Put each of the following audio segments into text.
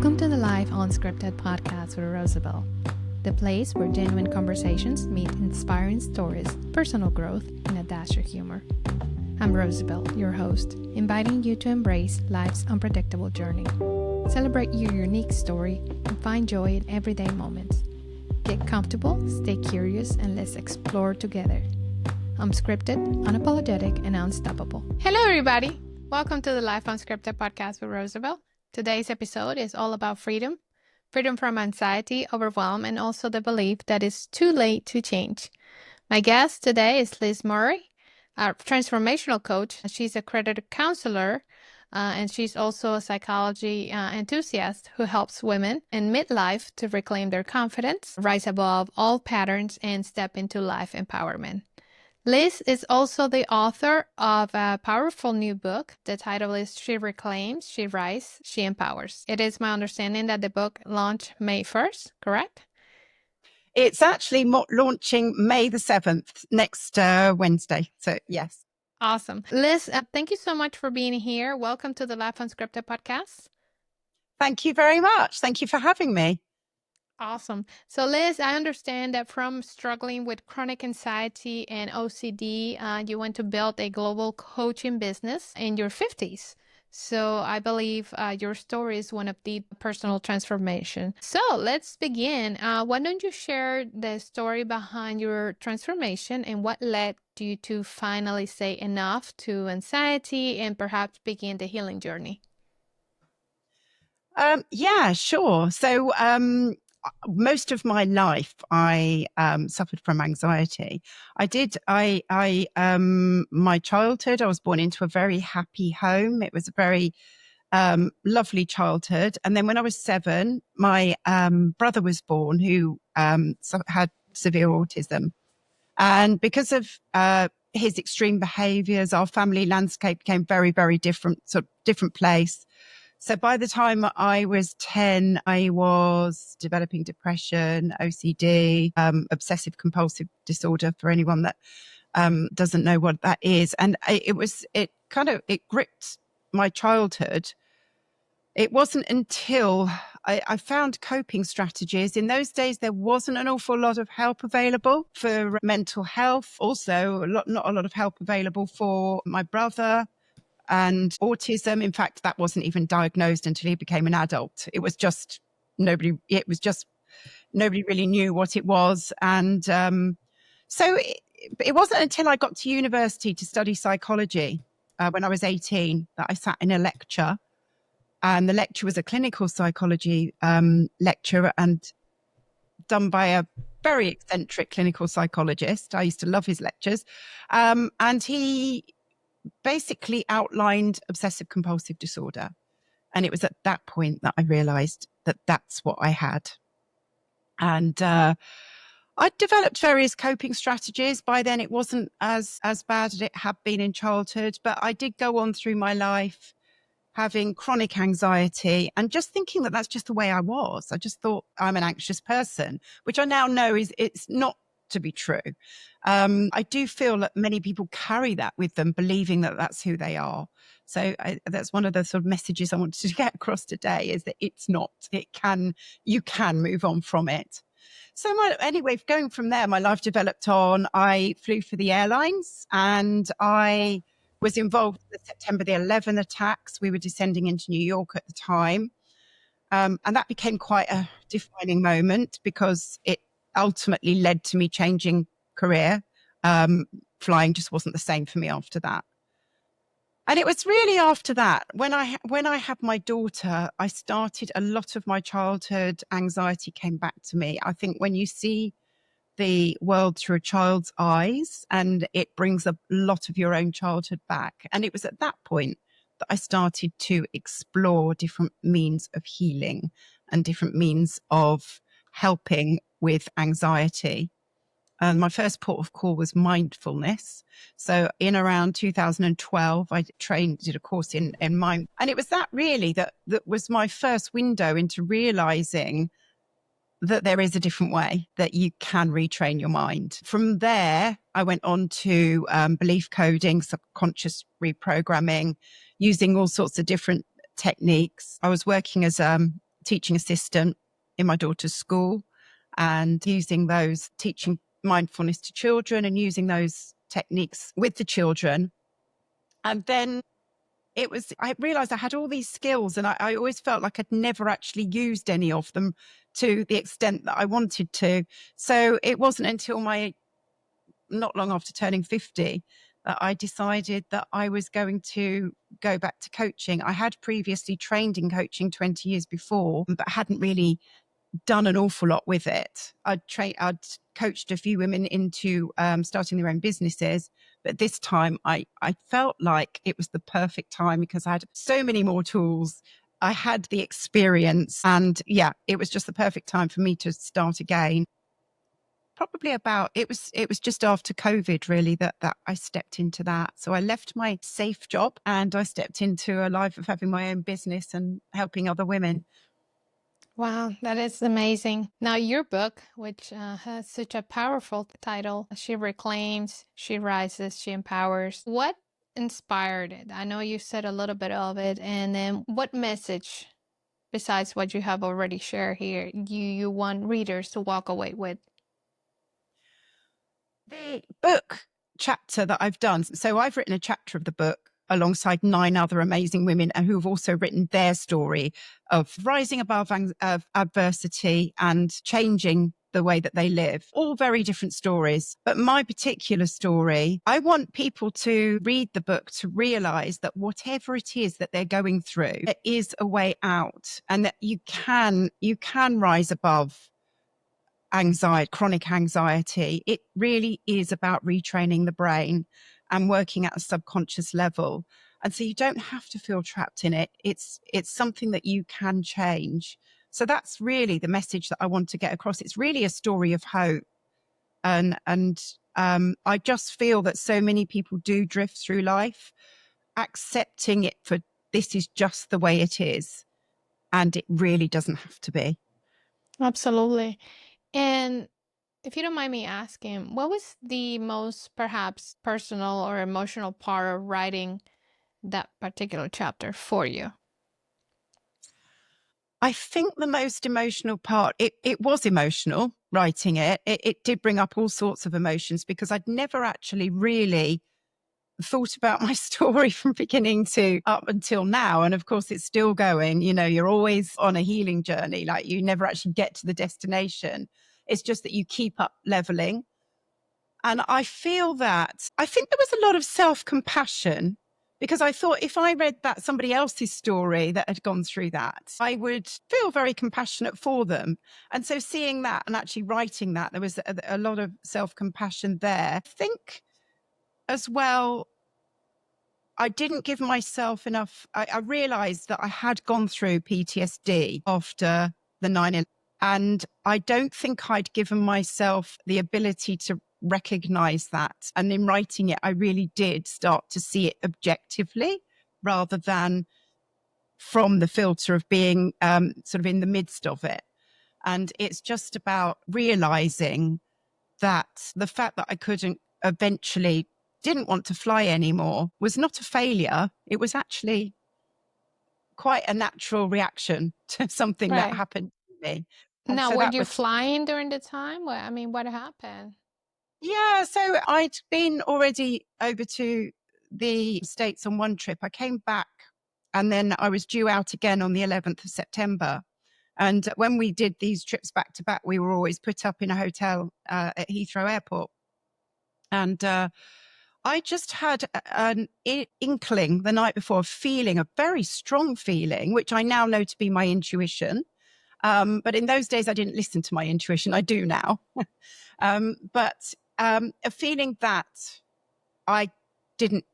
Welcome to the Life Unscripted podcast with Rosabel, the place where genuine conversations meet inspiring stories, personal growth, and a dash of humor. I'm Rosabel, your host, inviting you to embrace life's unpredictable journey. Celebrate your unique story and find joy in everyday moments. Get comfortable, stay curious, and let's explore together. Unscripted, unapologetic, and unstoppable. Hello, everybody. Welcome to the Life Unscripted podcast with Rosabel. Today's episode is all about freedom. Freedom from anxiety, overwhelm, and also the belief that it's too late to change. My guest today is Liz Murray, a transformational coach. She's an accredited counselor, and she's also a psychology enthusiast who helps women in midlife to reclaim their confidence, rise above all patterns, and step into life empowerment. Liz is also the author of a powerful new book. The title is She Reclaims, She Rises, She Empowers. It is my understanding that the book launched May 1st, correct? It's actually launching May the 7th, next Wednesday. So, yes. Awesome. Liz, thank you so much for being here. Welcome to the Life Unscripted podcast. Thank you very much. Thank you for having me. Awesome. So, Liz, I understand that from struggling with chronic anxiety and OCD, you went to build a global coaching business in your 50s. So I believe your story is one of the personal transformation. So let's begin. Why don't you share the story behind your transformation and what led you to finally say enough to anxiety and perhaps begin the healing journey? Yeah, sure. So most of my life, I suffered from anxiety. My childhood, I was born into a very happy home. It was a very lovely childhood. And then when I was 7, my brother was born who had severe autism. And because of his extreme behaviors, our family landscape became very, very different, sort of different place. So by the time I was 10, I was developing depression, OCD, obsessive compulsive disorder for anyone that doesn't know what that is. And it gripped my childhood. It wasn't until I found coping strategies. In those days, there wasn't an awful lot of help available for mental health. Also, not a lot of help available for my brother. And autism, in fact, that wasn't even diagnosed until he became an adult. Nobody really knew what it was. And so it wasn't until I got to university to study psychology when I was 18 that I sat in a lecture. And the lecture was a clinical psychology lecture and done by a very eccentric clinical psychologist. I used to love his lectures. And he basically outlined obsessive compulsive disorder. And it was at that point that I realized that that's what I had. And I developed various coping strategies. By then it wasn't as bad as it had been in childhood, but I did go on through my life having chronic anxiety and just thinking that that's just the way I was. I just thought I'm an anxious person, which I now know it's not to be true. I do feel that many people carry that with them, believing that that's who they are. So that's one of the sort of messages I wanted to get across today, is that it's not. You can move on from it. So anyway, going from there, my life developed on. I flew for the airlines and I was involved in the September the 11th attacks. We were descending into New York at the time. And that became quite a defining moment because it ultimately led to me changing career. Flying just wasn't the same for me after that. And it was really after that, when I had my daughter, I started, a lot of my childhood anxiety came back to me. I think when you see the world through a child's eyes, and it brings a lot of your own childhood back. And it was at that point that I started to explore different means of healing and different means of helping with anxiety. And my first port of call was mindfulness. So in around 2012, I did a course in mind. And it was that really that was my first window into realizing that there is a different way, that you can retrain your mind. From there, I went on to belief coding, subconscious reprogramming, using all sorts of different techniques. I was working as teaching assistant in my daughter's school and using those, teaching mindfulness to children and using those techniques with the children. And then I realized I had all these skills and I always felt like I'd never actually used any of them to the extent that I wanted to. So it wasn't until not long after turning 50 that I decided that I was going to go back to coaching. I had previously trained in coaching 20 years before, but hadn't really done an awful lot with it. I'd coached a few women into starting their own businesses, but this time I felt like it was the perfect time because I had so many more tools. I had the experience, and it was just the perfect time for me to start again. Probably it was just after COVID really that I stepped into that. So I left my safe job and I stepped into a life of having my own business and helping other women. Wow, that is amazing. Now, your book, which has such a powerful title, She Reclaims, She Rises, She Empowers. What inspired it? I know you said a little bit of it. And then what message, besides what you have already shared here, you want readers to walk away with? The book chapter that I've done, so I've written a chapter of the book alongside 9 other amazing women who have also written their story of rising above adversity and changing the way that they live. All very different stories. But my particular story, I want people to read the book to realize that whatever it is that they're going through, there is a way out and that you can rise above anxiety, chronic anxiety. It really is about retraining the brain and working at a subconscious level. And so you don't have to feel trapped in it. It's something that you can change. So that's really the message that I want to get across. It's really a story of hope. And I just feel that so many people do drift through life, accepting it for this is just the way it is. And it really doesn't have to be. Absolutely. And if you don't mind me asking, what was the most perhaps personal or emotional part of writing that particular chapter for you? I think the most emotional part, it was emotional writing it. It did bring up all sorts of emotions because I'd never actually really thought about my story from beginning to up until now. And of course, it's still going. You know, you're always on a healing journey. Like you never actually get to the destination. It's just that you keep up leveling. And I think there was a lot of self-compassion because I thought if I read somebody else's story that had gone through that, I would feel very compassionate for them. And so seeing that and actually writing that, there was a lot of self-compassion there. I think as well, I didn't give myself enough. I realized that I had gone through PTSD after the 9/11, and I don't think I'd given myself the ability to recognize that. And in writing it, I really did start to see it objectively rather than from the filter of being sort of in the midst of it. And it's just about realizing that the fact that I didn't want to fly anymore was not a failure. It was actually quite a natural reaction to something that Right. happened to me. And Now, so were that you was, flying during the time? What, I mean, what happened? yeah. So I'd been already over to the States on one trip. I came back and then I was due out again on the 11th of September. And when we did these trips back to back, we were always put up in a hotel at Heathrow Airport. And I just had an inkling the night before, feeling a very strong feeling, which I now know to be my intuition. But in those days, I didn't listen to my intuition. I do now. But a feeling that I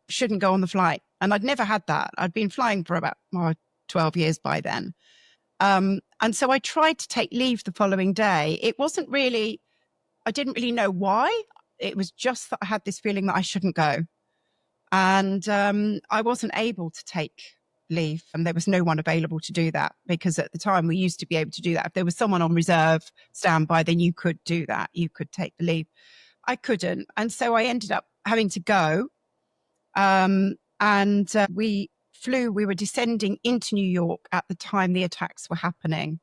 shouldn't go on the flight. And I'd never had that. I'd been flying for about 12 years by then. And so I tried to take leave the following day. I didn't really know why. It was just that I had this feeling that I shouldn't go. And I wasn't able to take leave, and there was no one available to do that because at the time we used to be able to do that. If there was someone on reserve standby, then you could do that. You could take the leave. I couldn't. And so I ended up having to go. And we we were descending into New York at the time the attacks were happening.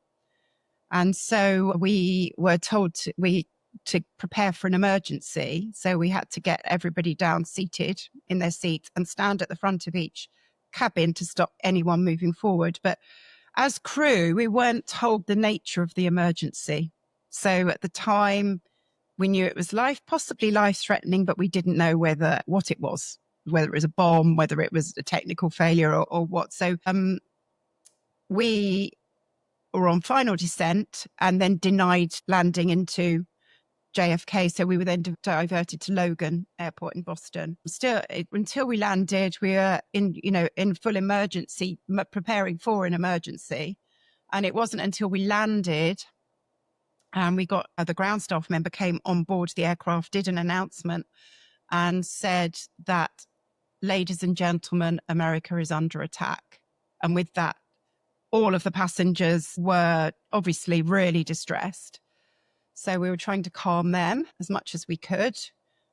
And so we were told to prepare for an emergency. So we had to get everybody down seated in their seats and stand at the front of each cabin to stop anyone moving forward. But as crew, we weren't told the nature of the emergency. So at the time, we knew it was possibly life-threatening, but we didn't know what it was, whether it was a bomb, whether it was a technical failure or what. So we were on final descent and then denied landing into JFK. So we were then diverted to Logan Airport in Boston. Still, until we landed, we were in full emergency, preparing for an emergency. And it wasn't until we landed and we got the ground staff member came on board the aircraft, did an announcement and said that, ladies and gentlemen, America is under attack. And with that, all of the passengers were obviously really distressed. So we were trying to calm them as much as we could,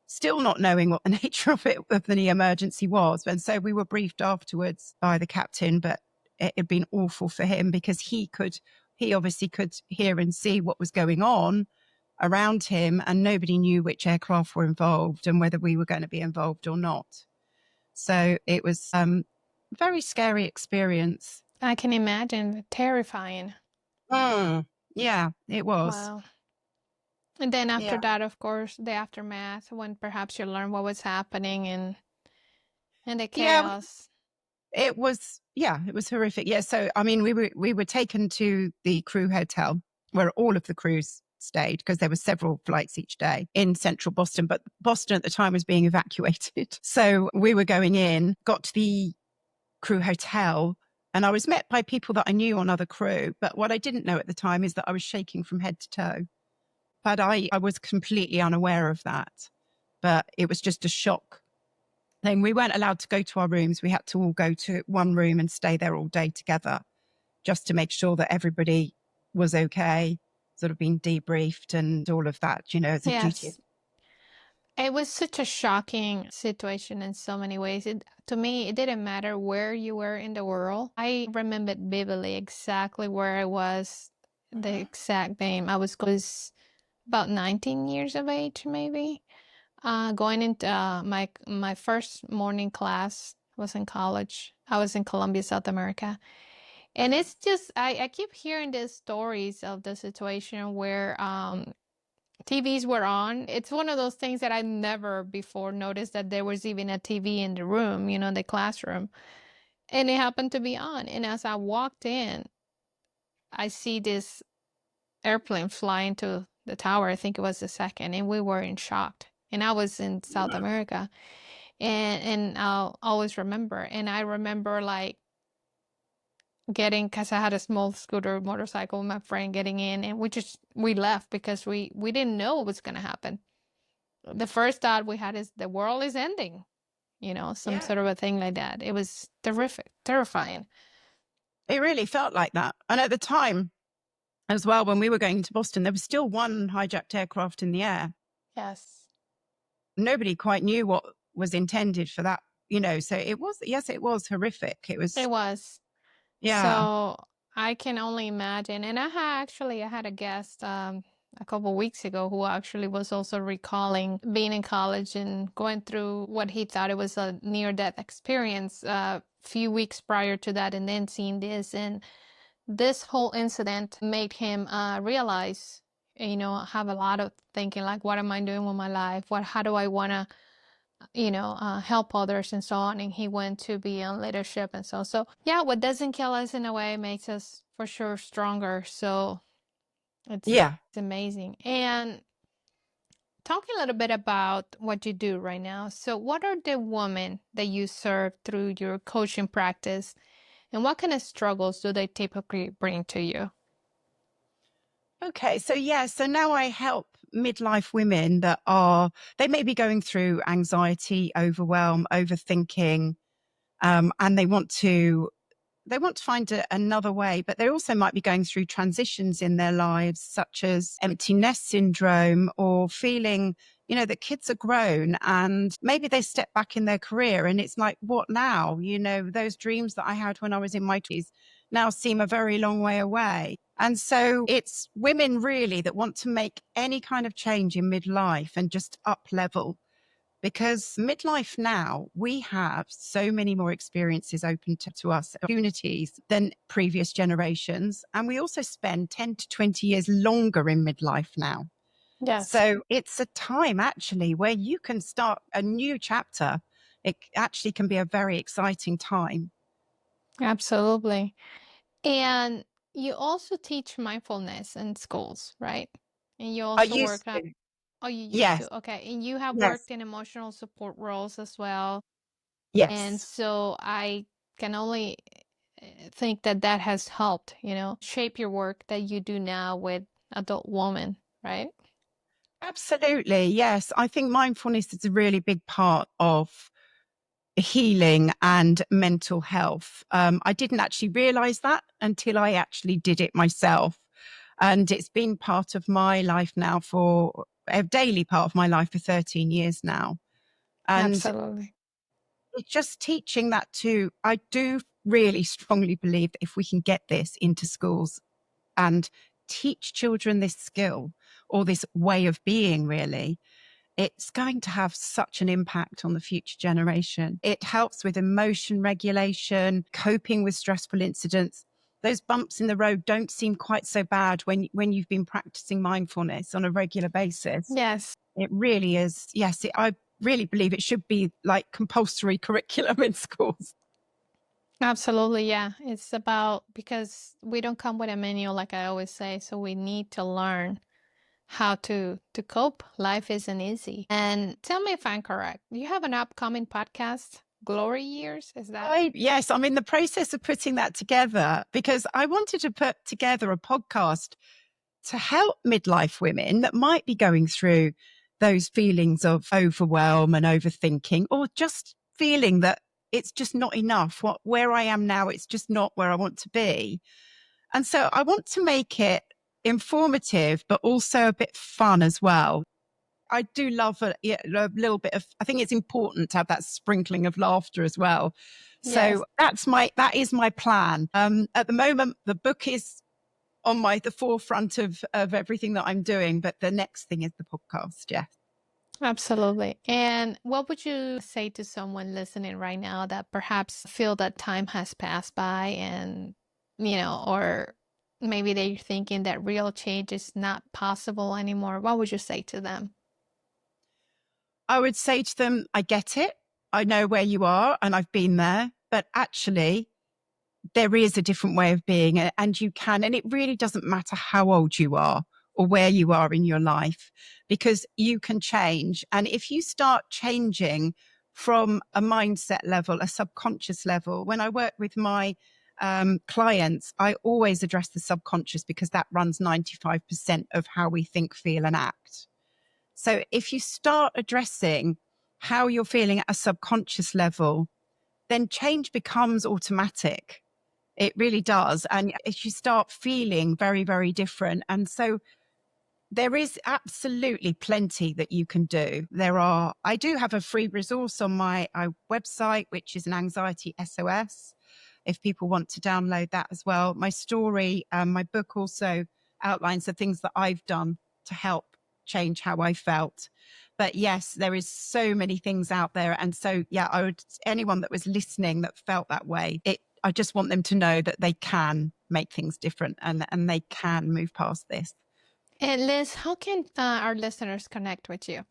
still not knowing what the nature of the emergency was. And so we were briefed afterwards by the captain, but it had been awful for him because he obviously could hear and see what was going on around him, and nobody knew which aircraft were involved and whether we were going to be involved or not. So it was a very scary experience. I can imagine. Terrifying. Yeah, it was. Wow. And then after that, of course, the aftermath, when perhaps you learn what was happening and the chaos. It was horrific. Yeah. So, I mean, we were taken to the crew hotel where all of the crews stayed because there were several flights each day in central Boston, but Boston at the time was being evacuated. So we were going in, got to the crew hotel, and I was met by people that I knew on other crew. But what I didn't know at the time is that I was shaking from head to toe. But I was completely unaware of that. But it was just a shock. Then we weren't allowed to go to our rooms. We had to all go to one room and stay there all day together just to make sure that everybody was okay, sort of being debriefed and all of that, as a duty. It was such a shocking situation in so many ways. To me, it didn't matter where you were in the world. I remembered vividly exactly where I was, the exact name. I was about 19 years of age, maybe. Going into my first morning class was in college. I was in Colombia, South America. And it's just, I keep hearing these stories of the situation where TVs were on. It's one of those things that I never before noticed that there was even a TV in the room, the classroom. And it happened to be on. And as I walked in, I see this airplane fly into the tower. I think it was the second. And we were in shock. And I was in South America, and I'll always remember. And I remember because I had a small scooter motorcycle with my friend, getting in, and we left because we didn't know what was going to happen. The first thought we had is the world is ending, sort of a thing like that. It was terrifying. It really felt like that. And at the time as well, when we were going to Boston, there was still one hijacked aircraft in the air. Yes. Nobody quite knew what was intended for that, so it was horrific. It was. Yeah. So I can only imagine. And I had a guest a couple of weeks ago who actually was also recalling being in college and going through what he thought it was a near-death experience a few weeks prior to that, and then seeing this. And this whole incident made him realize, have a lot of thinking, like, what am I doing with my life? How do I want to help others and so on. And he went to be on leadership and so yeah, what doesn't kill us in a way makes us for sure stronger. So it's amazing. And talking a little bit about what you do right now. So what are the women that you serve through your coaching practice, and what kind of struggles do they typically bring to you? Okay, so now I help midlife women they may be going through anxiety, overwhelm, overthinking, and they want to find another way, but they also might be going through transitions in their lives, such as empty nest syndrome, or feeling the kids are grown and maybe they step back in their career and it's like, what now? Those dreams that I had when I was in my 20s now seem a very long way away. And so it's women really that want to make any kind of change in midlife and just up level. Because midlife now, we have so many more experiences open to us, opportunities than previous generations. And we also spend 10 to 20 years longer in midlife now. Yes, So it's a time actually where you can start a new chapter. It actually can be a very exciting time. absolutely. And you also teach mindfulness in schools, right? And you I also used work at, to. oh, you used Yes. to. Okay. And you have Yes. worked in emotional support roles as well. And Yes. so I can only think that that has helped, shape your work that you do now with adult women, right? Absolutely. Yes. I think mindfulness is a really big part of healing and mental health. I didn't actually realize that until I actually did it myself. And it's been part of my life now for a daily part of my life for 13 years now. And Absolutely. it's just teaching that too. I do really strongly believe that if we can get this into schools and teach children this skill or this way of being, really, it's going to have such an impact on the future generation. It helps with emotion regulation, coping with stressful incidents. Those bumps in the road don't seem quite so bad when you've been practicing mindfulness on a regular basis. Yes, It really is. Yes, I really believe it should be like compulsory curriculum in schools. absolutely. Yeah. It's about because we don't come with a manual, like I always say. So we need to learn how to cope. Life isn't easy. And tell me if I'm correct. You have an upcoming podcast, Glory Years. Is that? Yes, I'm in the process of putting that together because I wanted to put together a podcast to help midlife women that might be going through those feelings of overwhelm and overthinking, or just feeling that it's just not enough. Where I am now, it's just not where I want to be. And so I want to make it informative, but also a bit fun as well. I do love a little bit of, I think it's important to have that sprinkling of laughter as well. Yes. So that is my plan. At the moment, the book is on the forefront of everything that I'm doing, but the next thing is the podcast. Yeah. Absolutely. And what would you say to someone listening right now that perhaps feel that time has passed by and, or maybe they're thinking that real change is not possible anymore? What would you say to them? I would say to them, I get it. I know where you are and I've been there, but actually there is a different way of being and you can, and it really doesn't matter how old you are or where you are in your life because you can change. And if you start changing from a mindset level, a subconscious level, when I work with my clients, I always address the subconscious because that runs 95% of how we think, feel and act. So if you start addressing how you're feeling at a subconscious level, then change becomes automatic. It really does. And if you start feeling very, very different. And so there is absolutely plenty that you can do. I do have a free resource on my website, which is an anxiety SOS. If people want to download that as well. My story, my book also outlines the things that I've done to help change how I felt. But yes, there is so many things out there. And so, yeah, anyone that was listening that felt that way, I just want them to know that they can make things different and they can move past this. And Liz, how can our listeners connect with you?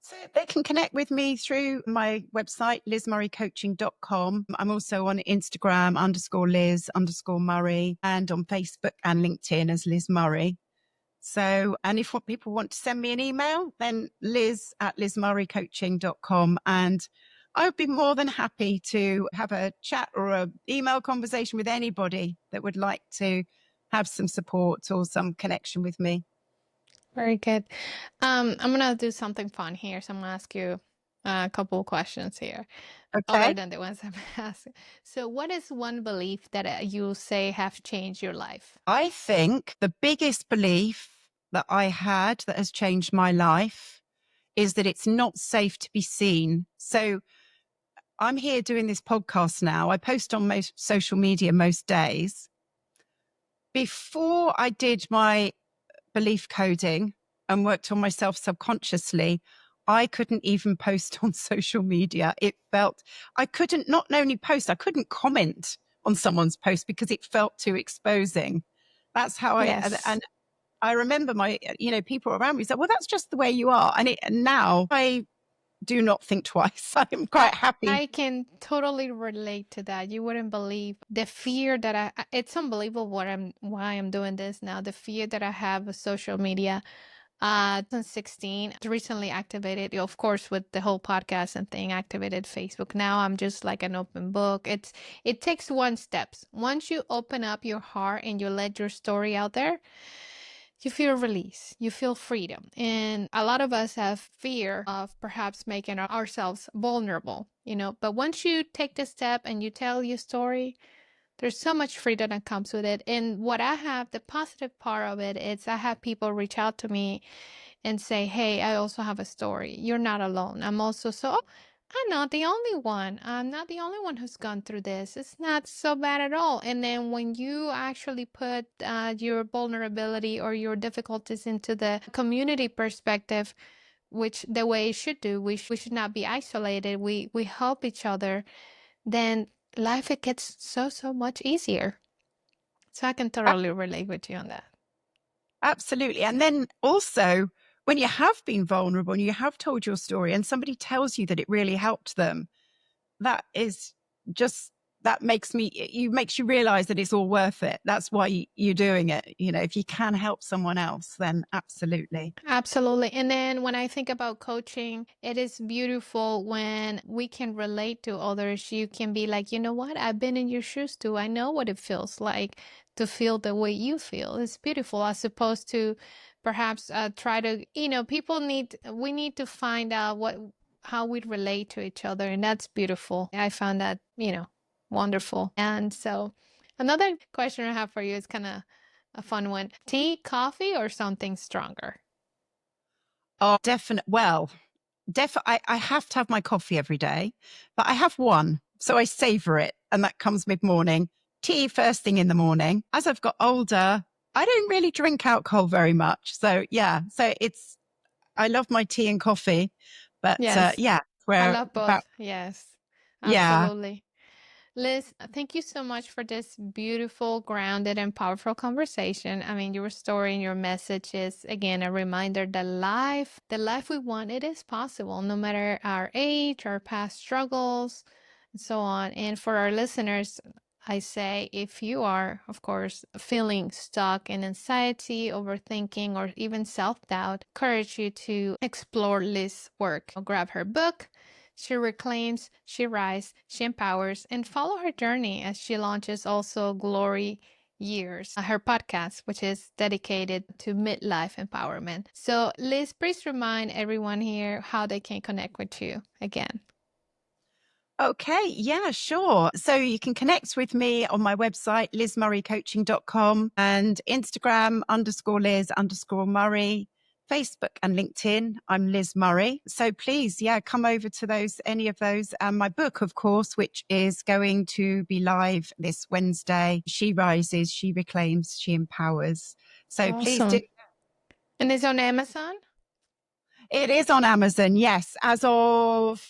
So they can connect with me through my website, lizmurraycoaching.com. I'm also on Instagram _Liz_Murray and on Facebook and LinkedIn as Liz Murray. So, and if people want to send me an email, then liz@lizmurraycoaching.com. And I would be more than happy to have a chat or an email conversation with anybody that would like to have some support or some connection with me. Very good. I'm gonna do something fun here. So I'm gonna ask you a couple of questions here, other Okay. than the ones I've asked. So, what is one belief that you say have changed your life? I think the biggest belief that I had that has changed my life is that it's not safe to be seen. So I'm here doing this podcast now. I post on most social media most days. Before I did my belief coding and worked on myself subconsciously, I couldn't even post on social media. It felt I couldn't not only post, I couldn't comment on someone's post because it felt too exposing. That's how and I remember my, people around me said, well, that's just the way you are. And now I do not think twice. I'm quite happy. I can totally relate to that. You wouldn't believe the fear that it's unbelievable why I'm doing this now. The fear that I have of social media. 2016, recently activated, of course, with the whole podcast and thing, activated Facebook. Now I'm just like an open book. It takes one steps. Once you open up your heart and you let your story out there, you feel release, you feel freedom. And a lot of us have fear of perhaps making ourselves vulnerable, but once you take the step and you tell your story, there's so much freedom that comes with it. And what I have, the positive part of it is I have people reach out to me and say, hey, I also have a story. You're not alone. I'm also I'm not the only one. I'm not the only one who's gone through this. It's not so bad at all. And then when you actually put your vulnerability or your difficulties into the community perspective, which the way it should do, we should not be isolated. We help each other. Then life, it gets so much easier. So I can totally relate with you on that. Absolutely. And then also, when you have been vulnerable and you have told your story and somebody tells you that it really helped them, that is just, that makes you realize that it's all worth it. That's why you're doing it. If you can help someone else, then absolutely. Absolutely. And then when I think about coaching, it is beautiful when we can relate to others. You can be like, you know what? I've been in your shoes too. I know what it feels like to feel the way you feel. It's beautiful, as opposed to perhaps try to, we need to find out how we relate to each other. And that's beautiful. I found that, wonderful. And so another question I have for you is kind of a fun one. Tea, coffee, or something stronger? Oh, definitely. Well, I have to have my coffee every day, but I have one. So I savor it. And that comes mid-morning. Tea first thing in the morning. As I've got older, I don't really drink alcohol very much. So yeah, I love my tea and coffee, but Yes, yeah, I we're love about, both. Yes, yeah. absolutely. Liz, thank you so much for this beautiful, grounded, and powerful conversation. I mean, your story and your message is, again, a reminder that the life we want, it is possible, no matter our age, our past struggles, and so on. And for our listeners, I say, if you are, of course, feeling stuck in anxiety, overthinking, or even self-doubt, encourage you to explore Liz's work. Grab her book. She reclaims, she rises, she empowers, and follow her journey as she launches also Glory Years, her podcast, which is dedicated to midlife empowerment. So, Liz, please remind everyone here how they can connect with you again. Okay. Yeah, sure. So you can connect with me on my website, lizmurraycoaching.com, and Instagram _Liz_Murray, Facebook and LinkedIn. I'm Liz Murray. So please, yeah, come over to any of those. And my book, of course, which is going to be live this Wednesday. She rises, she reclaims, she empowers. So please do. And it's on Amazon? It is on Amazon. Yes. As of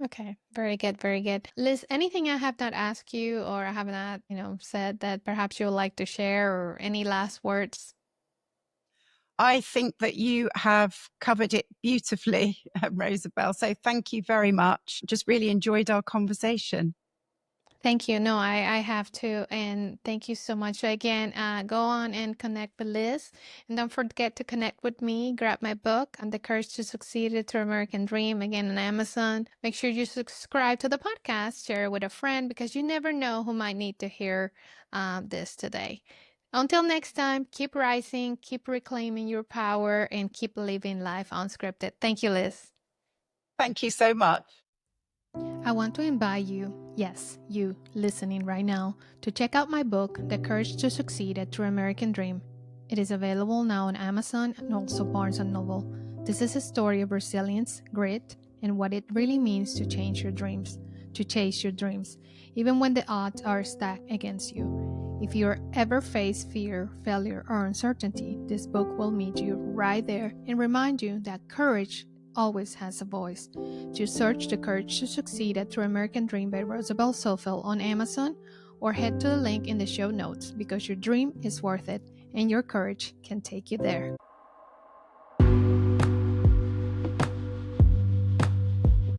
Okay. Very good. Very good. Liz, anything I have not asked you or I have not, said that perhaps you would like to share, or any last words? I think that you have covered it beautifully, Rosabel. So thank you very much. Just really enjoyed our conversation. Thank you. No, I have to. And thank you so much. So again, go on and connect with Liz. And don't forget to connect with me. Grab my book, The Courage to Succeed to American Dream, again on Amazon. Make sure you subscribe to the podcast, share it with a friend, because you never know who might need to hear this today. Until next time, keep rising, keep reclaiming your power, and keep living life unscripted. Thank you, Liz. Thank you so much. I want to invite you, yes, you listening right now, to check out my book, The Courage to Succeed at True American Dream. It is available now on Amazon and also Barnes & Noble. This is a story of resilience, grit, and what it really means to chase your dreams, even when the odds are stacked against you. If you ever face fear, failure, or uncertainty, this book will meet you right there and remind you that courage always has a voice. Just search The Courage to Succeed at True American Dream by Rosabel Sofel on Amazon, or head to the link in the show notes, because your dream is worth it and your courage can take you there.